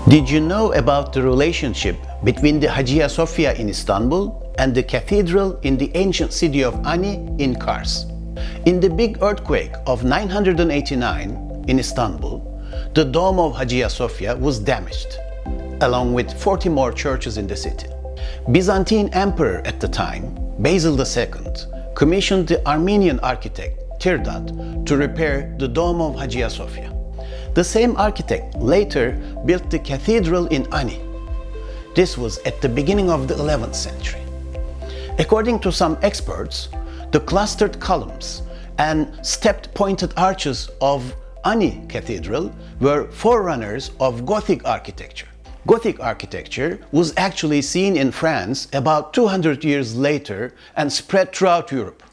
Did you know about the relationship between the Hagia Sophia in Istanbul and the cathedral in the ancient city of Ani in Kars? In the big earthquake of 989 in Istanbul, the dome of Hagia Sophia was damaged, along with 40 more churches in the city. Byzantine Emperor at the time, Basil II, commissioned the Armenian architect Trdat to repair the dome of Hagia Sophia. The same architect later built the cathedral in Ani. This was at the beginning of the 11th century. According to some experts, the clustered columns and stepped pointed arches of Ani Cathedral were forerunners of Gothic architecture. Gothic architecture was actually seen in France about 200 years later and spread throughout Europe.